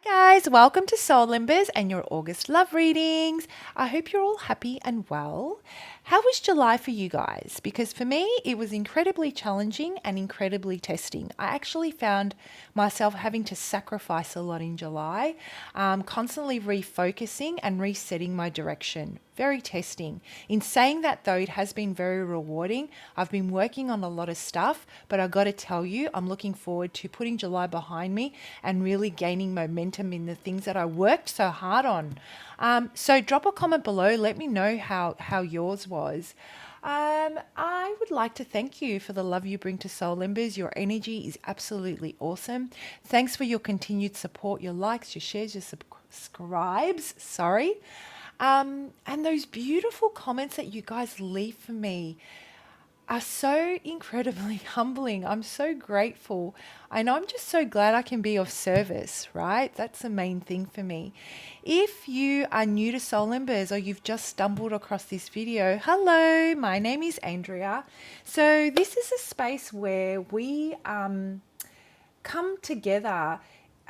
Hi guys, welcome to Soul Embers and your August love readings. I hope you're all happy and well. How was July for you guys? Because for me, it was incredibly challenging and incredibly testing. I actually found myself having to sacrifice a lot in July, constantly refocusing and resetting my direction. Very testing. In saying that though, it has been very rewarding. I've been working on a lot of stuff, but I've got to tell you, I'm looking forward to putting July behind me and really gaining momentum in the things that I worked so hard on. So drop a comment below. Let me know how yours was. I would like to thank you for the love you bring to Soul Embers. Your energy is absolutely awesome. Thanks for your continued support, your likes, your shares, your subscribes. Sorry. And those beautiful comments that you guys leave for me are so incredibly humbling. I'm so grateful. And I'm just so glad I can be of service, right? That's the main thing for me. If you are new to Soul Embers or you've just stumbled across this video, hello, my name is Andrea. So this is a space where we come together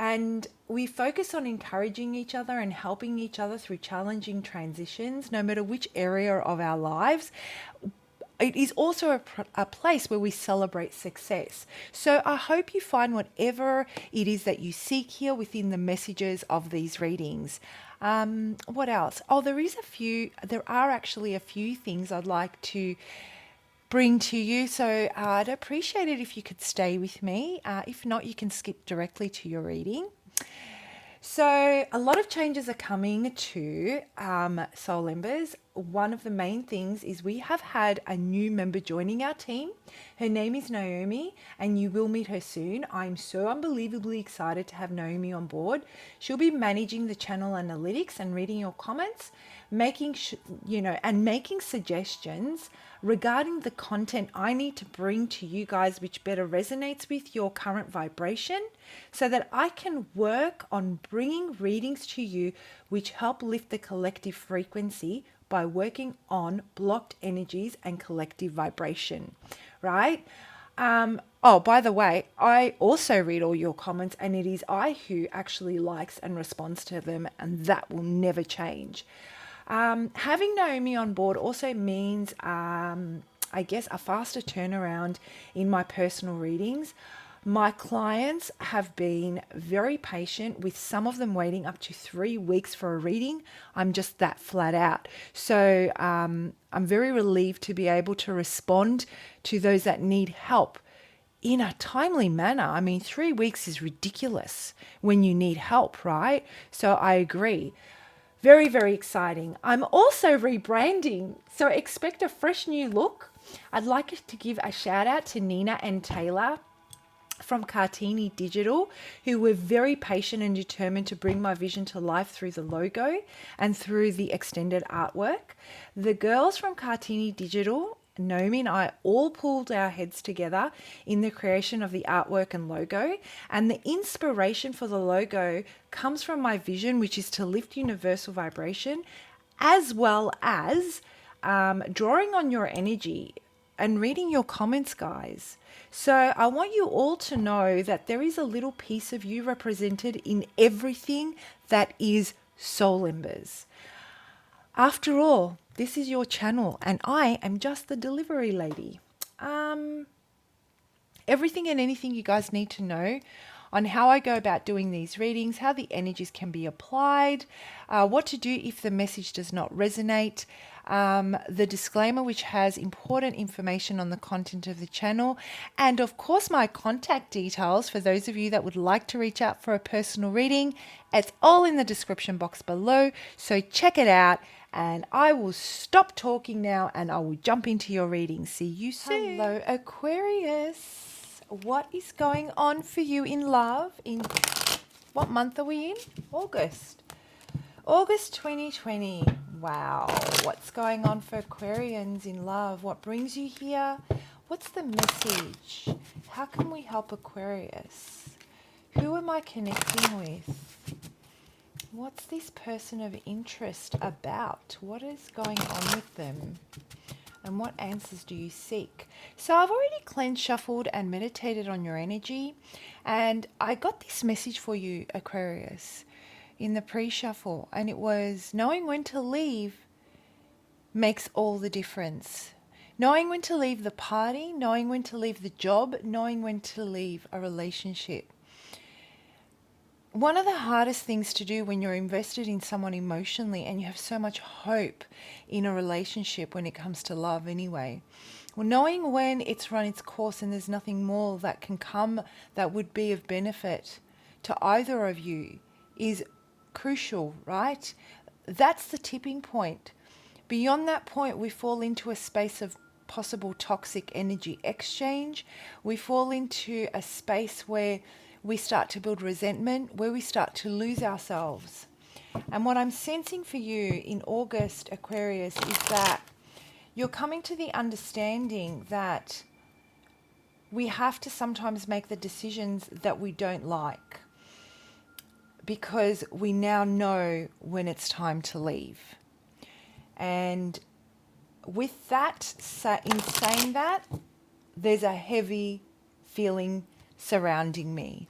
and we focus on encouraging each other and helping each other through challenging transitions, no matter which area of our lives. It is also a place where we celebrate success. So I hope you find whatever it is that you seek here within the messages of these readings. What else? Oh, there are actually a few things I'd like to bring to you. So I'd appreciate it if you could stay with me. If not, you can skip directly to your reading. So a lot of changes are coming to Soul Embers. One of the main things is we have had a new member joining our team. Her name is Naomi, and you will meet her soon. I'm so unbelievably excited to have Naomi on board. She'll be managing the channel analytics and reading your comments, making suggestions regarding the content I need to bring to you guys which better resonates with your current vibration, so that I can work on bringing readings to you which help lift the collective frequency by working on blocked energies and collective vibration, right? Oh, by the way, I also read all your comments, and it is I who actually likes and responds to them, and that will never change. Having Naomi on board also means, I guess, a faster turnaround in my personal readings. My clients have been very patient, with some of them waiting up to 3 weeks for a reading. I'm just that flat out. So I'm very relieved to be able to respond to those that need help in a timely manner. I mean, 3 weeks is ridiculous when you need help, right? So I agree. Very, very exciting. I'm also rebranding, so expect a fresh new look. I'd like to give a shout out to Nina and Taylor from Cartini Digital, who were very patient and determined to bring my vision to life through the logo and through the extended artwork. The girls from Cartini Digital, Naomi and I, all pulled our heads together in the creation of the artwork and logo. And the inspiration for the logo comes from my vision, which is to lift universal vibration, as well as drawing on your energy and reading your comments, guys. So I want you all to know that there is a little piece of you represented in everything that is Soul Embers. After all, this is your channel, and I am just the delivery lady. Everything and anything you guys need to know on how I go about doing these readings, how the energies can be applied, what to do if the message does not resonate, the disclaimer which has important information on the content of the channel, and of course my contact details for those of you that would like to reach out for a personal reading. It's all in the description box below, so check it out. And I will stop talking now and I will jump into your reading. See you soon. Hello, Aquarius. What is going on for you in love? In what month are we in? August. August 2020. Wow. What's going on for Aquarians in love? What brings you here? What's the message? How can we help Aquarius? Who am I connecting with? What's this person of interest about? What is going on with them? And what answers do you seek? So I've already cleansed, shuffled, and meditated on your energy. And I got this message for you, Aquarius, in the pre-shuffle. And it was knowing when to leave makes all the difference. Knowing when to leave the party, knowing when to leave the job, knowing when to leave a relationship. One of the hardest things to do when you're invested in someone emotionally and you have so much hope in a relationship when it comes to love anyway. Well, knowing when it's run its course and there's nothing more that can come that would be of benefit to either of you is crucial, right? That's the tipping point. Beyond that point, we fall into a space of possible toxic energy exchange. We fall into a space where we start to build resentment, where we start to lose ourselves. And what I'm sensing for you in August, Aquarius, is that you're coming to the understanding that we have to sometimes make the decisions that we don't like because we now know when it's time to leave. And with that, in saying that, there's a heavy feeling surrounding me.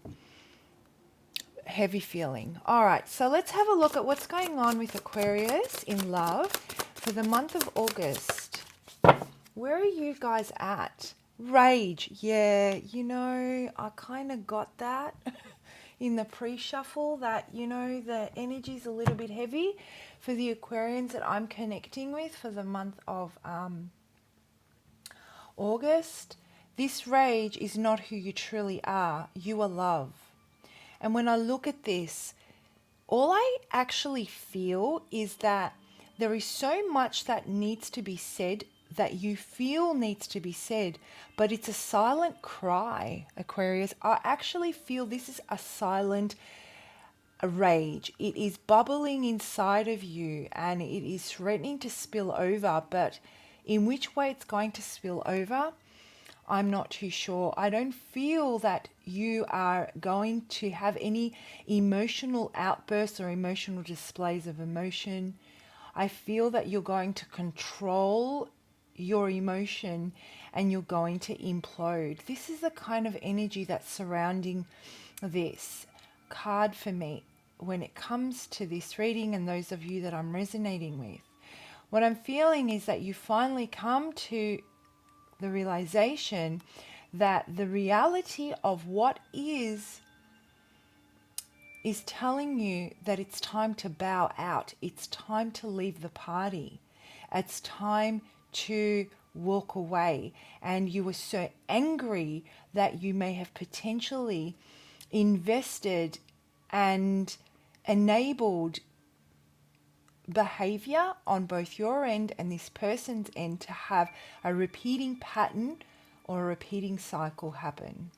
Heavy feeling. All right, so let's have a look at what's going on with Aquarius in love for the month of August. Where are you guys at? Rage. Yeah, you know, I kind of got that in the pre-shuffle that, you know, the energy's a little bit heavy for the Aquarians that I'm connecting with for the month of August. This rage is not who you truly are. You are love. And when I look at this, all I actually feel is that there is so much that needs to be said, that you feel needs to be said, but it's a silent cry, Aquarius. I actually feel this is a silent rage. It is bubbling inside of you and it is threatening to spill over, but in which way it's going to spill over, I'm not too sure. I don't feel that you are going to have any emotional outbursts or emotional displays of emotion. I feel that you're going to control your emotion and you're going to implode. This is the kind of energy that's surrounding this card for me when it comes to this reading and those of you that I'm resonating with. What I'm feeling is that you finally come to the realization that the reality of what is telling you that it's time to bow out. It's time to leave the party. It's time to walk away. And you were so angry that you may have potentially invested and enabled behavior on both your end and this person's end to have a repeating pattern or a repeating cycle happen.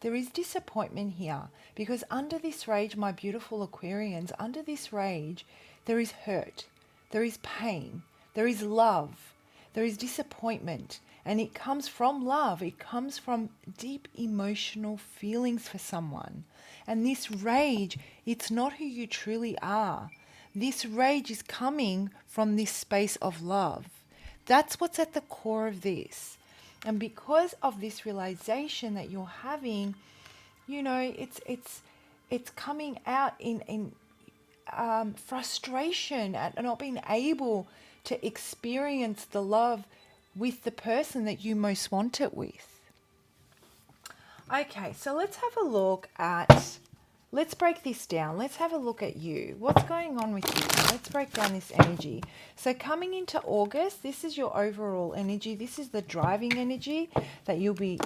There is disappointment here because under this rage, my beautiful Aquarians, under this rage, there is hurt, there is pain, there is love, there is disappointment, and it comes from love. It comes from deep emotional feelings for someone. And this rage, it's not who you truly are. This rage is coming from this space of love. That's what's at the core of this. And because of this realization that you're having, you know, it's coming out in frustration at not being able to experience the love with the person that you most want it with. Okay, so let's have a look at, let's break this down. Let's have a look at you. What's going on with you? Let's break down this energy. So coming into August, this is your overall energy. This is the driving energy that you'll be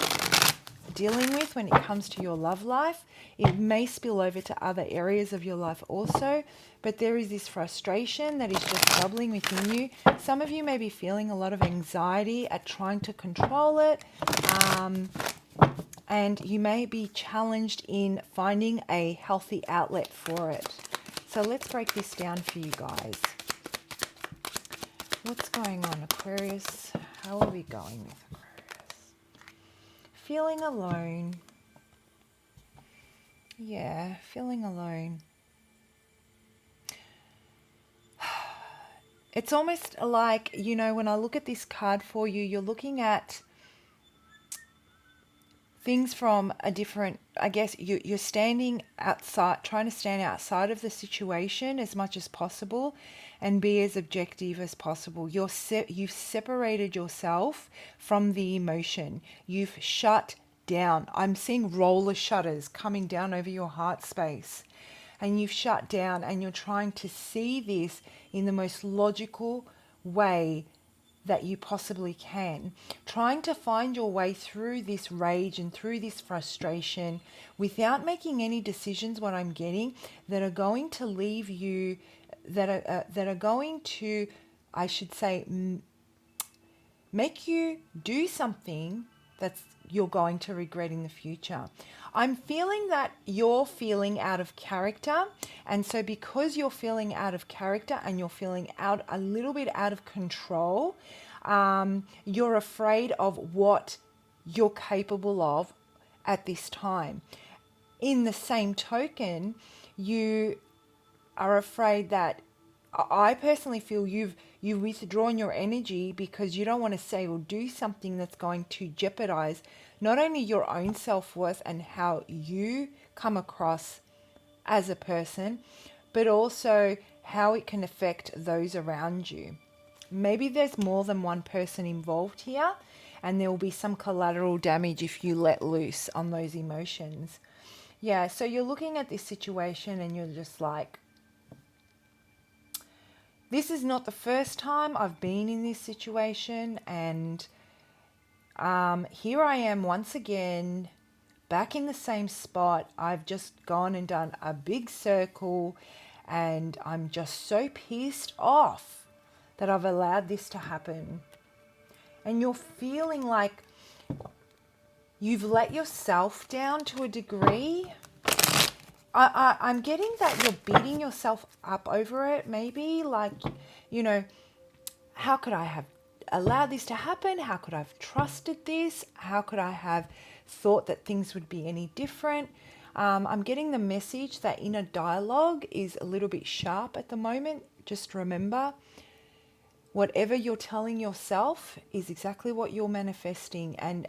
dealing with when it comes to your love life. It may spill over to other areas of your life also, but there is this frustration that is just bubbling within you. Some of you may be feeling a lot of anxiety at trying to control it, and you may be challenged in finding a healthy outlet for it. So let's break this down for you guys. What's going on, Aquarius? How are we going with Aquarius? Feeling alone. Yeah, feeling alone. It's almost like, when I look at this card for you, you're looking at things from a different, I guess you're standing outside, trying to stand outside of the situation as much as possible and be as objective as possible. You've separated yourself from the emotion. You've shut down. I'm seeing roller shutters coming down over your heart space. And you've shut down and you're trying to see this in the most logical way that you possibly can, trying to find your way through this rage and through this frustration without making any decisions, what I'm getting, that are going to leave you, that are going to, I should say, make you do something that's you're going to regret in the future. I'm feeling that you're feeling out of character, and so because you're feeling out of character and you're feeling out a little bit out of control, you're afraid of what you're capable of at this time. In the same token, you are afraid that, I personally feel you've withdrawn your energy because you don't want to say or do something that's going to jeopardize not only your own self-worth and how you come across as a person, but also how it can affect those around you. Maybe there's more than one person involved here, and there will be some collateral damage if you let loose on those emotions. Yeah, so you're looking at this situation and you're just like, this is not the first time I've been in this situation, and here I am once again, back in the same spot. I've just gone and done a big circle, and I'm just so pissed off that I've allowed this to happen. And you're feeling like you've let yourself down to a degree. I'm getting that you're beating yourself up over it, maybe. Like, how could I have allowed this to happen? How could I have trusted this? How could I have thought that things would be any different? I'm getting the message that inner dialogue is a little bit sharp at the moment. Just remember, whatever you're telling yourself is exactly what you're manifesting, and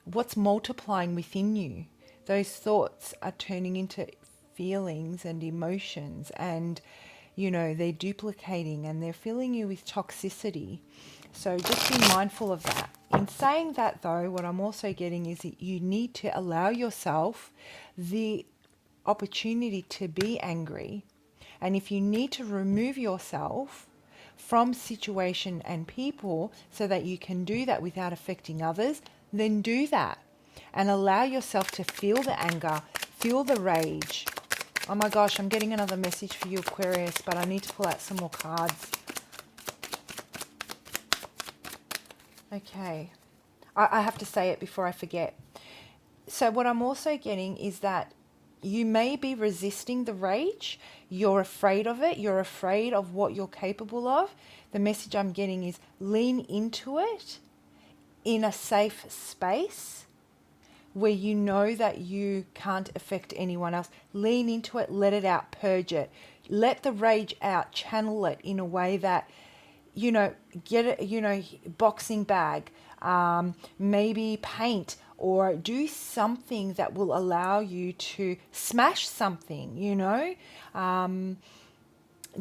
what's multiplying within you. Those thoughts are turning into feelings and emotions, and they're duplicating and they're filling you with toxicity. So just be mindful of that. In saying that though, what I'm also getting is that you need to allow yourself the opportunity to be angry. And if you need to remove yourself from situation and people so that you can do that without affecting others, then do that. And allow yourself to feel the anger, feel the rage. Oh my gosh, I'm getting another message for you, Aquarius, but I need to pull out some more cards. Okay. I have to say it before I forget. So what I'm also getting is that you may be resisting the rage. You're afraid of it. You're afraid of what you're capable of. The message I'm getting is lean into it in a safe space where you know that you can't affect anyone else. Lean into it, let it out, purge it. Let the rage out, channel it in a way that, get it, boxing bag, maybe paint, or do something that will allow you to smash something,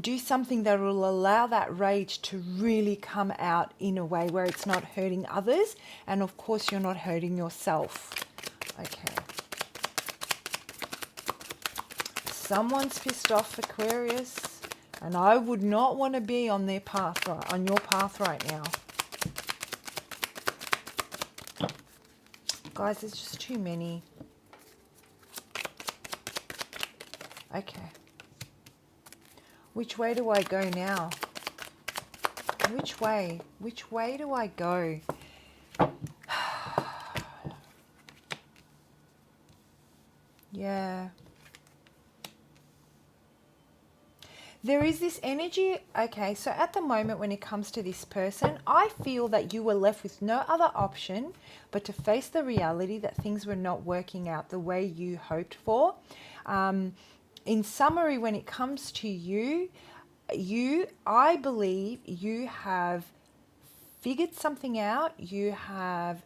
do something that will allow that rage to really come out in a way where it's not hurting others, and of course you're not hurting yourself. Okay. Someone's pissed off, Aquarius, and I would not want to be on their path, on your path right now. Guys, there's just too many. Okay. Which way do I go now? Which way? Which way do I go? Yeah. There is this energy. Okay, so at the moment when it comes to this person, I feel that you were left with no other option but to face the reality that things were not working out the way you hoped for. in summary, when it comes to you, I believe you have figured something out. You have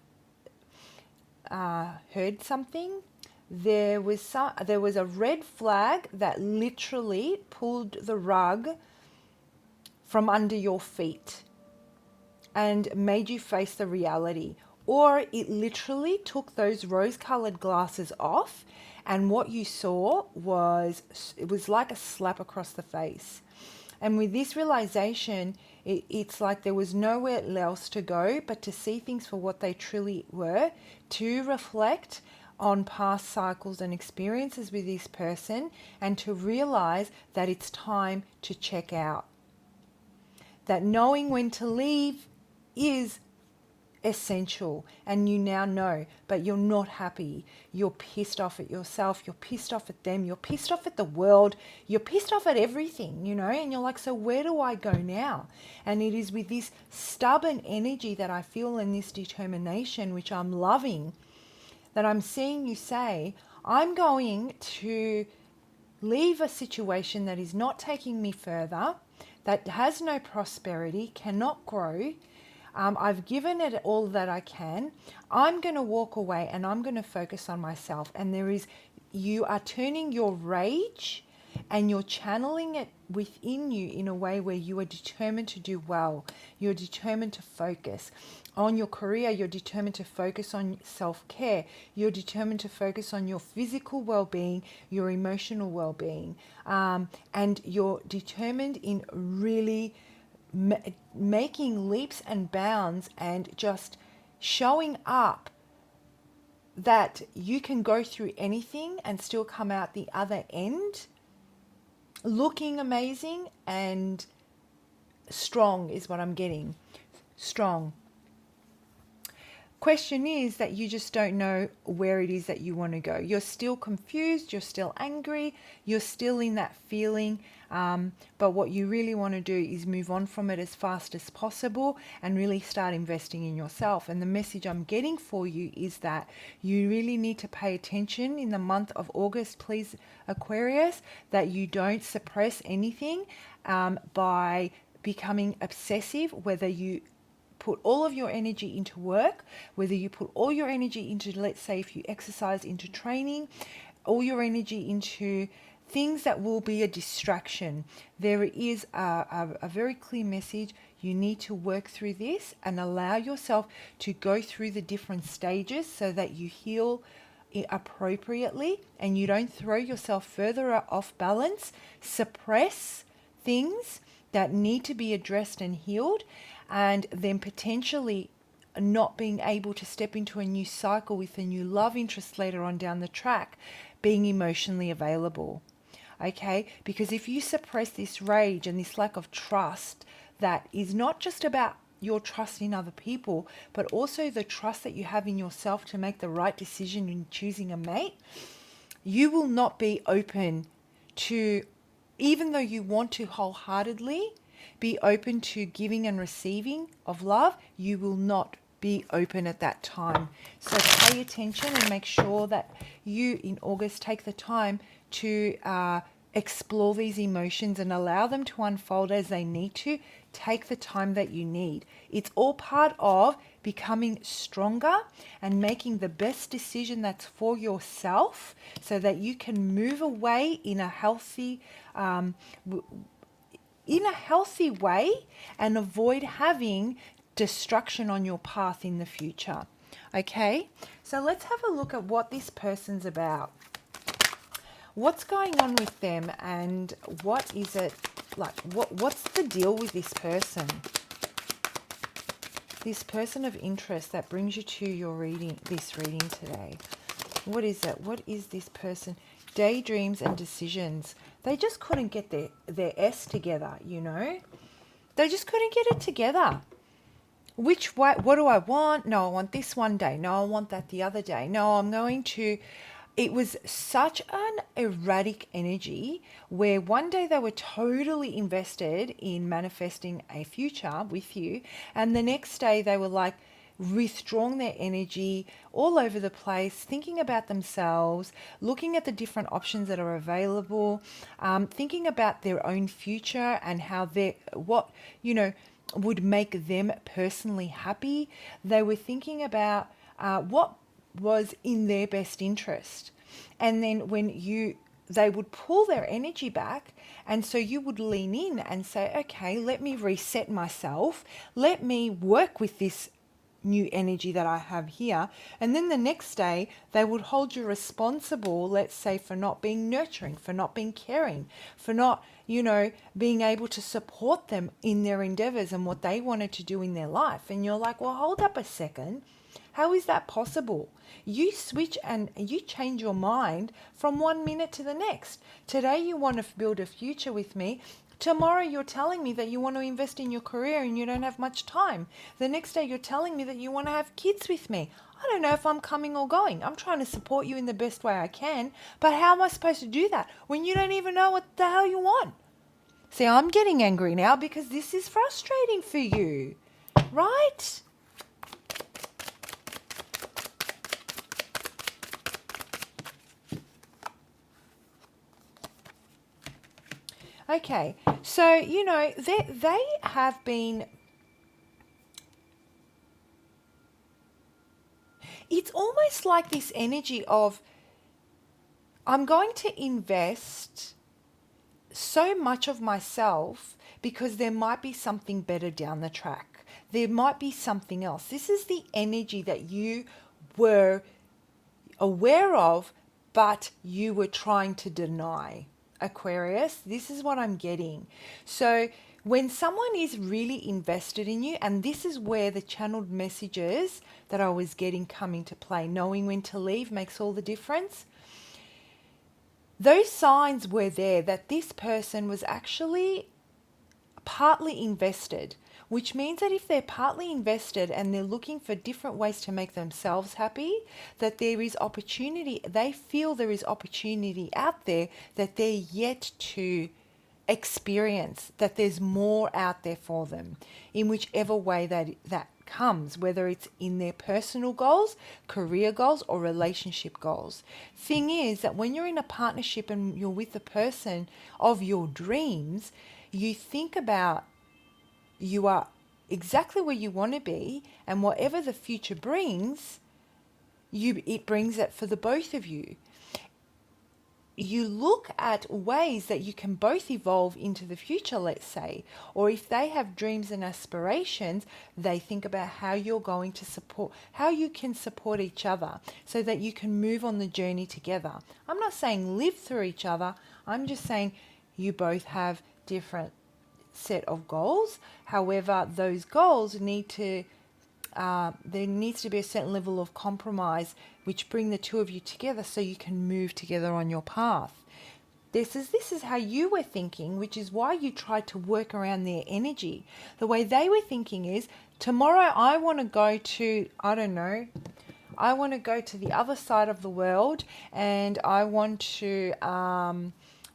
heard something. There was a red flag that literally pulled the rug from under your feet and made you face the reality. Or it literally took those rose-colored glasses off, and what you saw it was like a slap across the face. And with this realization, it's like there was nowhere else to go but to see things for what they truly were, to reflect on past cycles and experiences with this person, and to realize that it's time to check out. That knowing when to leave is essential, and you now know, but you're not happy. You're pissed off at yourself, you're pissed off at them, you're pissed off at the world, you're pissed off at everything, and you're like, so where do I go now? And it is with this stubborn energy that I feel, and this determination, which I'm loving, that I'm seeing you say, I'm going to leave a situation that is not taking me further, that has no prosperity, cannot grow. I've given it all that I can. I'm going to walk away and I'm going to focus on myself. And you are turning your rage and you're channeling it within you in a way where you are determined to do well. You're determined to focus on your career. You're determined to focus on self-care. You're determined to focus on your physical well-being, your emotional well-being. And you're determined in really making leaps and bounds and just showing up that you can go through anything and still come out the other end looking amazing and strong is what I'm getting. Strong. Question is that you just don't know where it is that you want to go. You're still confused, you're still angry, you're still in that feeling, but what you really want to do is move on from it as fast as possible and really start investing in yourself. And the message I'm getting for you is that you really need to pay attention in the month of August, please, Aquarius, that you don't suppress anything by becoming obsessive, whether you put all of your energy into work, whether you put all your energy into, let's say, if you exercise, into training, all your energy into things that will be a distraction. There is a very clear message. You need to work through this and allow yourself to go through the different stages so that you heal appropriately and you don't throw yourself further off balance, suppress things that need to be addressed and healed, and then potentially not being able to step into a new cycle with a new love interest later on down the track, being emotionally available. Okay? Because if you suppress this rage and this lack of trust, that is not just about your trust in other people, but also the trust that you have in yourself to make the right decision in choosing a mate, you will not be open to, even though you want to wholeheartedly be open to giving and receiving of love, you will not be open at that time. So pay attention and make sure that you in August take the time to explore these emotions and allow them to unfold as they need to. Take the time that you need. It's all part of becoming stronger and making the best decision that's for yourself so that you can move away in a healthy way and avoid having destruction on your path in the future. Okay, so let's have a look at what this person's about. What's going on with them, and what is it like? What's the deal with this person? This person of interest that brings you to your reading today. What is it? What is this person? Daydreams and decisions. They just couldn't get their S together, They just couldn't get it together. Which way? What do I want? No, I want this one day. No, I want that the other day. No, I'm going to... It was such an erratic energy where one day they were totally invested in manifesting a future with you, and the next day they were like, withdrawing their energy all over the place, thinking about themselves, looking at the different options that are available, thinking about their own future and how what, would make them personally happy. They were thinking about what was in their best interest. And then they would pull their energy back, and so you would lean in and say, okay, let me reset myself, let me work with this new energy that I have here. And then the next day they would hold you responsible, let's say, for not being nurturing, for not being caring, for not being able to support them in their endeavors and what they wanted to do in their life. And you're like, well, hold up a second. How is that possible? You switch and you change your mind from 1 minute to the next. Today you want to build a future with me. Tomorrow you're telling me that you want to invest in your career and you don't have much time. The next day you're telling me that you want to have kids with me. I don't know if I'm coming or going. I'm trying to support you in the best way I can, but how am I supposed to do that when you don't even know what the hell you want? See, I'm getting angry now because this is frustrating for you, right? Okay, so, they have been, it's almost like this energy of, I'm going to invest so much of myself because there might be something better down the track. There might be something else. This is the energy that you were aware of, but you were trying to deny. Aquarius, this is what I'm getting. So when someone is really invested in you, and this is where the channeled messages that I was getting come into play, knowing when to leave makes all the difference. Those signs were there that this person was actually partly invested, which means that if they're partly invested and they're looking for different ways to make themselves happy, that there is opportunity, they feel there is opportunity out there that they're yet to experience, that there's more out there for them in whichever way that comes, whether it's in their personal goals, career goals, or relationship goals. Thing is that when you're in a partnership and you're with the person of your dreams, you think about you are exactly where you want to be, and whatever the future brings, it brings it for the both of you. You look at ways that you can both evolve into the future, let's say, or if they have dreams and aspirations, they think about how you're going to support, how you can support each other so that you can move on the journey together. I'm not saying live through each other. I'm just saying you both have different set of goals. However, those goals need to there needs to be a certain level of compromise which bring the two of you together so you can move together on your path. This is how you were thinking, which is why you tried to work around their energy. The way they were thinking is, tomorrow I want to go to, I don't know, I want to go to the other side of the world and I want to, I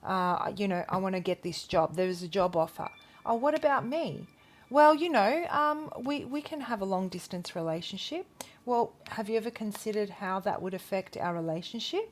want to get this job. There's a job offer. Oh, what about me? Well, we can have a long distance relationship. Well, have you ever considered how that would affect our relationship?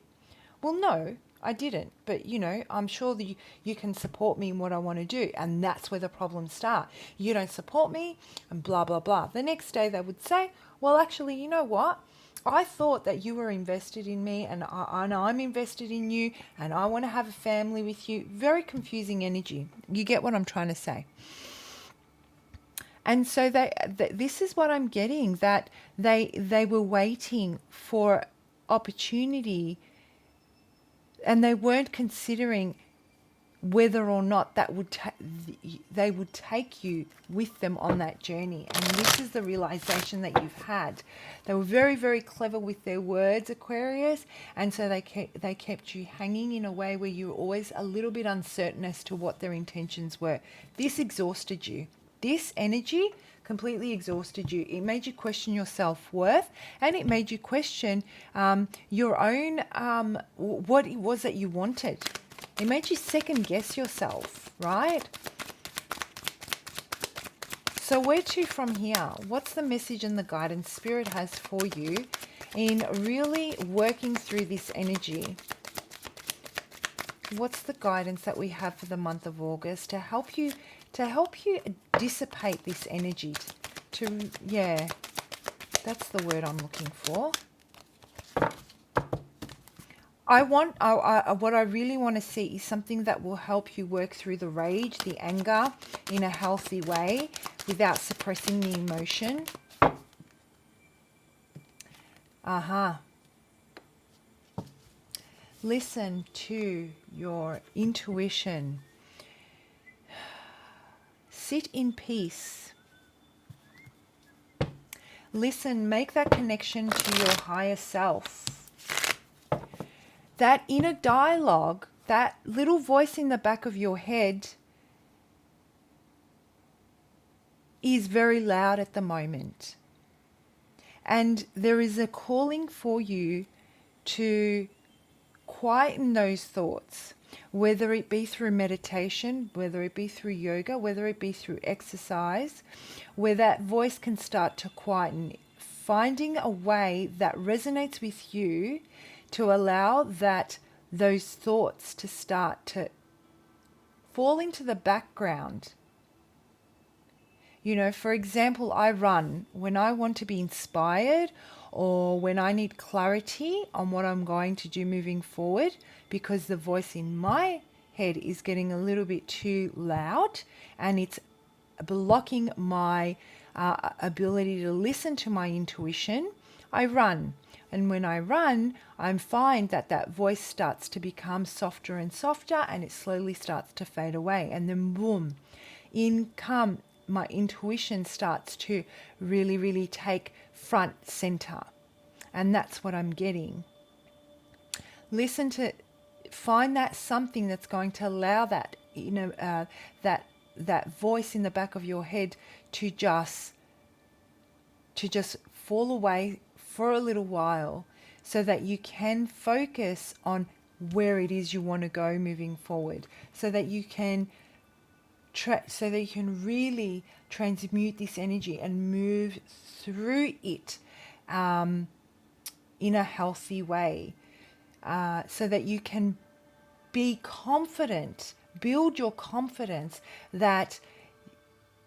Well, no, I didn't. But, I'm sure that you can support me in what I want to do. And that's where the problems start. You don't support me and blah, blah, blah. The next day they would say, well, actually, you know what? I thought that you were invested in me and I'm invested in you and I want to have a family with you. Very confusing energy. You get what I'm trying to say? And so this is what I'm getting, that they were waiting for opportunity and they weren't considering whether or not they would take you with them on that journey. And this is the realization that you've had. They were very, very clever with their words, Aquarius, and so they kept you hanging in a way where you were always a little bit uncertain as to what their intentions were. This exhausted you. This energy completely exhausted you. It made you question your self-worth and it made you question your own, what it was that you wanted. It made you second guess yourself, right? So where to from here? What's the message and the guidance Spirit has for you in really working through this energy? What's the guidance that we have for the month of August to help you dissipate this energy? Yeah, that's the word I'm looking for. What I really want to see is something that will help you work through the rage, the anger in a healthy way without suppressing the emotion. Listen to your intuition. Sit in peace. Listen, make that connection to your higher self. That inner dialogue, that little voice in the back of your head is very loud at the moment. And there is a calling for you to quieten those thoughts, whether it be through meditation, whether it be through yoga, whether it be through exercise, where that voice can start to quieten, finding a way that resonates with you to allow those thoughts to start to fall into the background. You know, for example, I run when I want to be inspired or when I need clarity on what I'm going to do moving forward, because the voice in my head is getting a little bit too loud and it's blocking my ability to listen to my intuition. I run. And when I run, I find that voice starts to become softer and softer, and it slowly starts to fade away. And then boom, in come my intuition starts to really, really take front center. And that's what I'm getting. Listen to, find that something that's going to allow that, that voice in the back of your head to just fall away for a little while, so that you can focus on where it is you want to go moving forward, so that you can really transmute this energy and move through it in a healthy way, so that you can be confident, build your confidence that,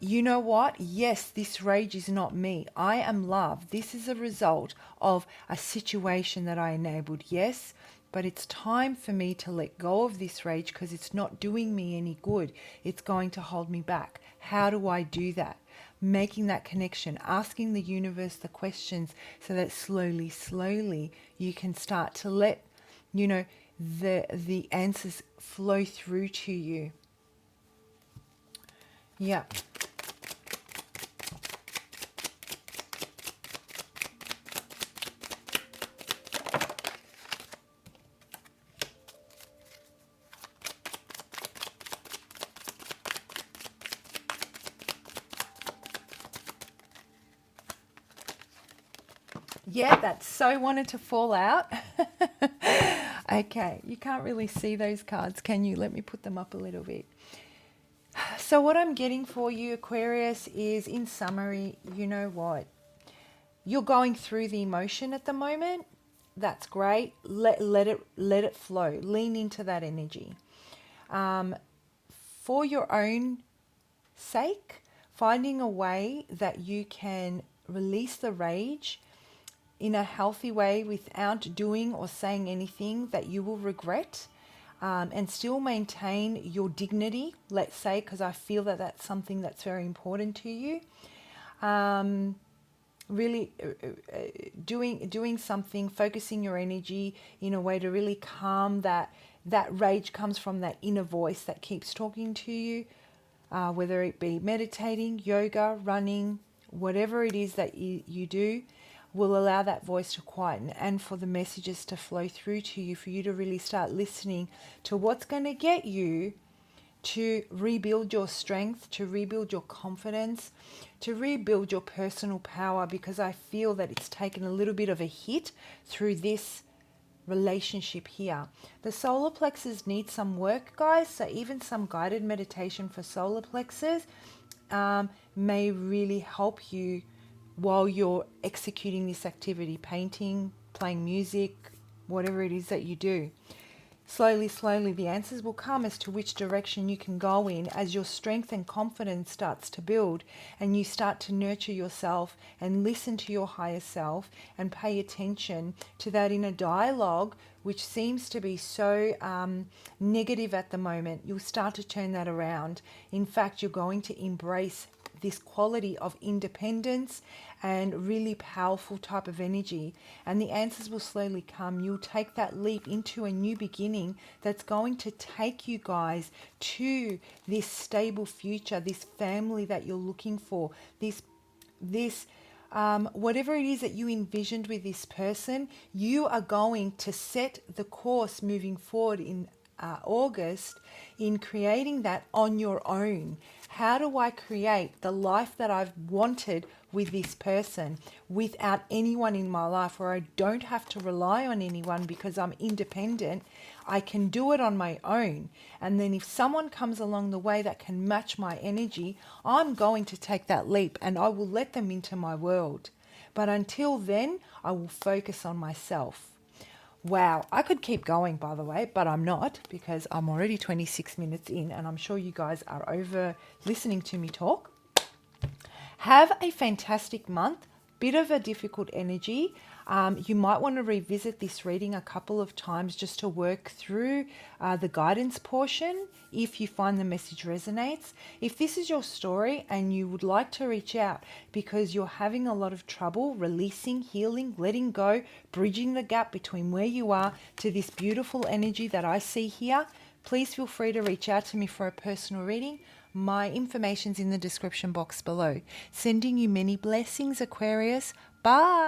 you know what? Yes, this rage is not me. I am love. This is a result of a situation that I enabled. Yes, but it's time for me to let go of this rage because it's not doing me any good. It's going to hold me back. How do I do that? Making that connection, asking the universe the questions so that slowly, slowly you can start to let, the answers flow through to you. Yeah. Yeah, that so wanted to fall out. Okay, you can't really see those cards, can you? Let me put them up a little bit. So what I'm getting for you, Aquarius, is, in summary, you know what? You're going through the emotion at the moment. That's great. Let it flow. Lean into that energy. For your own sake, finding a way that you can release the rage in a healthy way without doing or saying anything that you will regret, and still maintain your dignity, let's say, because I feel that that's something that's very important to you. Really doing something, focusing your energy in a way to really calm that rage comes from that inner voice that keeps talking to you, whether it be meditating, yoga, running, whatever it is that you do, will allow that voice to quieten and for the messages to flow through to you, for you to really start listening to what's going to get you to rebuild your strength, to rebuild your confidence, to rebuild your personal power, because I feel that it's taken a little bit of a hit through this relationship here. The solar plexus needs some work, guys, so even some guided meditation for solar plexus may really help you while you're executing this activity, painting, playing music, whatever it is that you do. Slowly, slowly, the answers will come as to which direction you can go in as your strength and confidence starts to build and you start to nurture yourself and listen to your higher self and pay attention to that inner dialogue, which seems to be so negative at the moment. You'll start to turn that around. In fact, you're going to embrace this quality of independence and really powerful type of energy, and the answers will slowly come. You'll take that leap into a new beginning that's going to take you guys to this stable future, this family that you're looking for, this whatever it is that you envisioned with this person. You are going to set the course moving forward in August in creating that on your own. How do I create the life that I've wanted with this person without anyone in my life, where I don't have to rely on anyone because I'm independent? I can do it on my own. And then if someone comes along the way that can match my energy, I'm going to take that leap and I will let them into my world. But until then, I will focus on myself. Wow, I could keep going, by the way, but I'm not, because I'm already 26 minutes in and I'm sure you guys are over listening to me talk. Have a fantastic month. Bit of a difficult energy. You might want to revisit this reading a couple of times just to work through the guidance portion if you find the message resonates. If this is your story and you would like to reach out because you're having a lot of trouble releasing, healing, letting go, bridging the gap between where you are to this beautiful energy that I see here, please feel free to reach out to me for a personal reading. My information's in the description box below. Sending you many blessings, Aquarius. Bye.